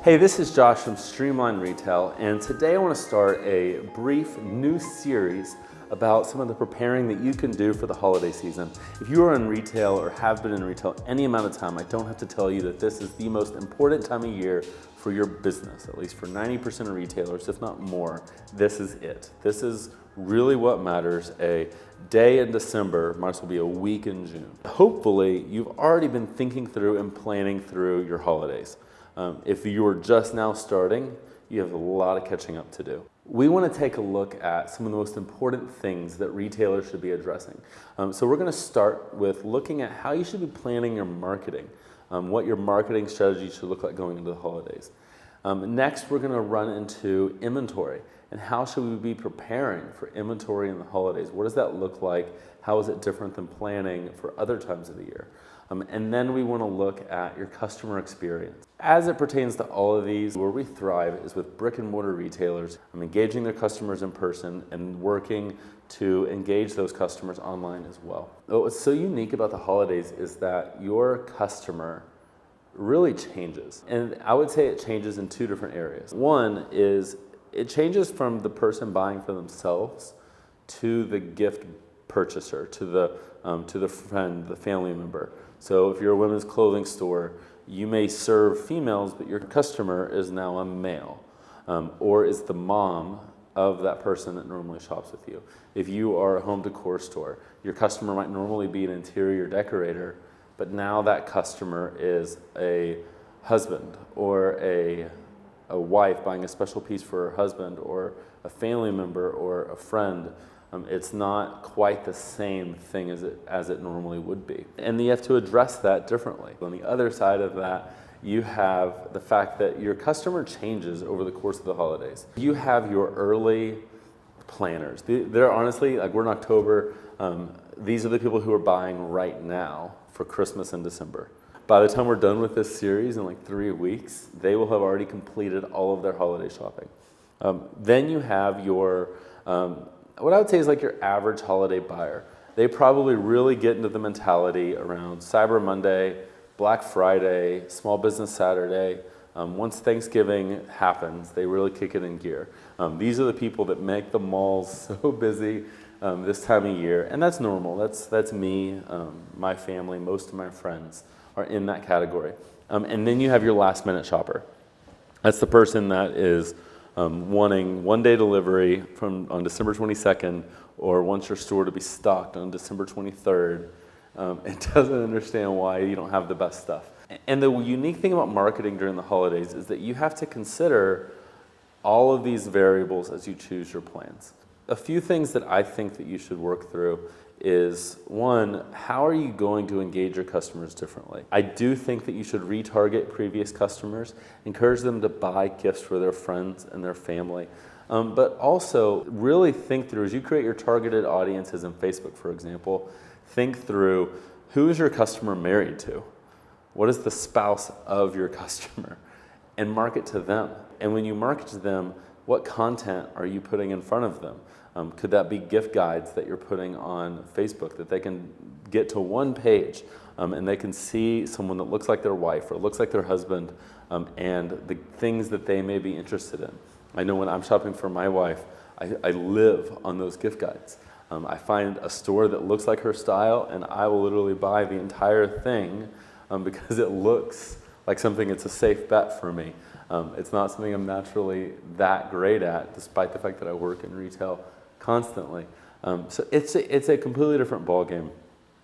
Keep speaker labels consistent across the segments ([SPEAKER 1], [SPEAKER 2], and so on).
[SPEAKER 1] Hey, this is Josh from Streamline Retail, and today I want to start a brief new series about some of the preparing that you can do for the holiday season. If you are in retail or have been in retail any amount of time, I don't have to tell you that this is the most important time of year for your business, at least for 90% of retailers, if not more. This is it. This is really what matters. A day in December might as well be a week in June. Hopefully, you've already been thinking through and planning through your holidays. If you're just now starting, you have a lot of catching up to do. We want to take a look at some of the most important things that retailers should be addressing. So we're going to start with looking at how you should be planning your marketing, what your marketing strategy should look like going into the holidays. Next, we're going to run into inventory and how should we be preparing for inventory in the holidays. What does that look like? How is it different than planning for other times of the year? And then we want to look at your customer experience. As it pertains to all of these, where we thrive is with brick and mortar retailers, engaging their customers in person and working to engage those customers online as well. What's so unique about the holidays is that your customer really changes. And I would say it changes in two different areas. One is it changes from the person buying for themselves to the gift purchaser, to the friend, the family member. So if you're a women's clothing store, you may serve females, but your customer is now a male, or is the mom of that person that normally shops with you. If you are a home decor store, your customer might normally be an interior decorator, but now that customer is a husband or a wife buying a special piece for her husband, or a family member or a friend. It's not quite the same thing as it normally would be. And you have to address that differently. On the other side of that, you have the fact that your customer changes over the course of the holidays. You have your early planners. They're honestly, like we're in October, these are the people who are buying right now for Christmas and December. By the time we're done with this series in like 3 weeks, they will have already completed all of their holiday shopping. Then you have your what I would say is like your average holiday buyer. They probably really get into the mentality around Cyber Monday, Black Friday, Small Business Saturday. Once Thanksgiving happens, they really kick it in gear. These are the people that make the malls so busy this time of year, and that's normal. That's me, my family, most of my friends are in that category. And then you have your last minute shopper. That's the person that is wanting one-day delivery on December 22nd, or wants your store to be stocked on December 23rd. It doesn't understand why you don't have the best stuff. And the unique thing about marketing during the holidays is that you have to consider all of these variables as you choose your plans. A few things that I think that you should work through is, one, how are you going to engage your customers differently? I do think that you should retarget previous customers, encourage them to buy gifts for their friends and their family, but also really think through, as you create your targeted audiences in Facebook, for example, think through, who is your customer married to? What is the spouse of your customer? And market to them. And when you market to them, what content are you putting in front of them? Could that be gift guides that you're putting on Facebook that they can get to one page and they can see someone that looks like their wife or looks like their husband and the things that they may be interested in? I know when I'm shopping for my wife, I live on those gift guides. I find a store that looks like her style and I will literally buy the entire thing because it looks like something, it's a safe bet for me. It's not something I'm naturally that great at, despite the fact that I work in retail constantly. So it's a completely different ballgame.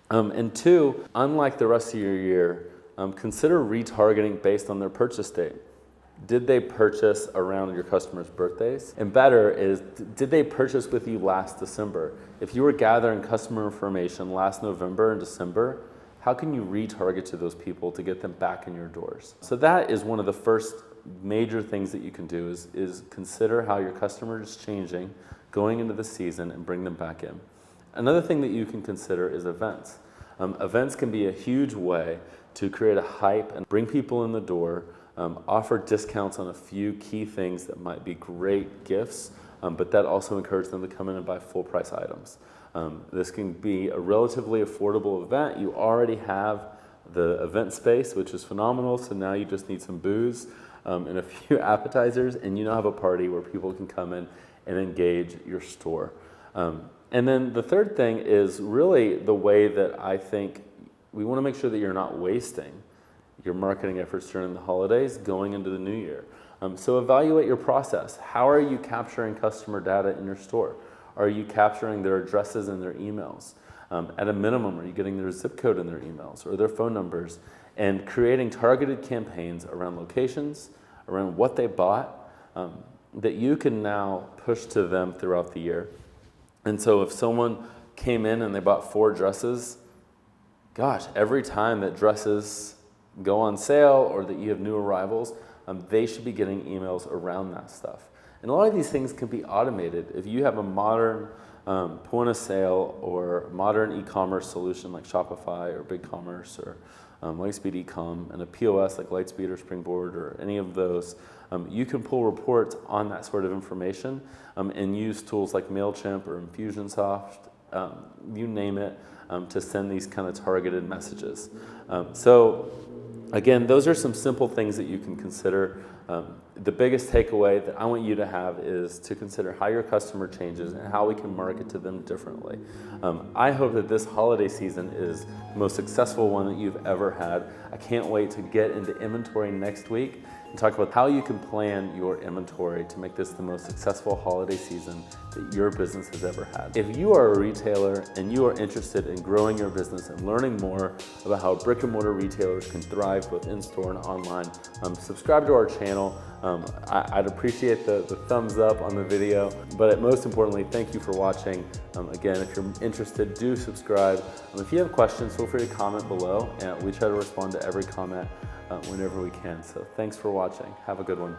[SPEAKER 1] And two, unlike the rest of your year, consider retargeting based on their purchase date. Did they purchase around your customers' birthdays? And better is, did they purchase with you last December? If you were gathering customer information last November and December, how can you retarget to those people to get them back in your doors? So that is one of the first major things that you can do is consider how your customer is changing going into the season and bring them back in. Another thing that you can consider is events. Events can be a huge way to create a hype and bring people in the door, offer discounts on a few key things that might be great gifts, but that also encourages them to come in and buy full price items. This can be a relatively affordable event. You already have the event space, which is phenomenal, so now you just need some booze. and a few appetizers, and you now have a party where people can come in and engage your store. And then the third thing is really the way that I think we want to make sure that you're not wasting your marketing efforts during the holidays going into the new year. So evaluate your process. How are you capturing customer data in your store? Are you capturing their addresses and their emails? At a minimum, are you getting their zip code in their emails or their phone numbers? And creating targeted campaigns around locations, around what they bought, that you can now push to them throughout the year. And so if someone came in and they bought 4 dresses, gosh, every time that dresses go on sale or that you have new arrivals, they should be getting emails around that stuff. And a lot of these things can be automated. If you have a modern point of sale or modern e-commerce solution like Shopify or BigCommerce or Lightspeed Ecom, and a POS like Lightspeed or Springboard or any of those, you can pull reports on that sort of information and use tools like MailChimp or Infusionsoft, you name it, to send these kind of targeted messages. So again, those are some simple things that you can consider. The biggest takeaway that I want you to have is to consider how your customer changes and how we can market to them differently. I hope that this holiday season is the most successful one that you've ever had. I can't wait to get into inventory next week and talk about how you can plan your inventory to make this the most successful holiday season that your business has ever had. If you are a retailer and you are interested in growing your business and learning more about how brick and mortar retailers can thrive both in-store and online, subscribe to our channel. I'd appreciate the thumbs up on the video, but most importantly, thank you for watching. Again, if you're interested, do subscribe. If you have questions, feel free to comment below, and we try to respond to every comment whenever we can. So thanks for watching. Have a good one.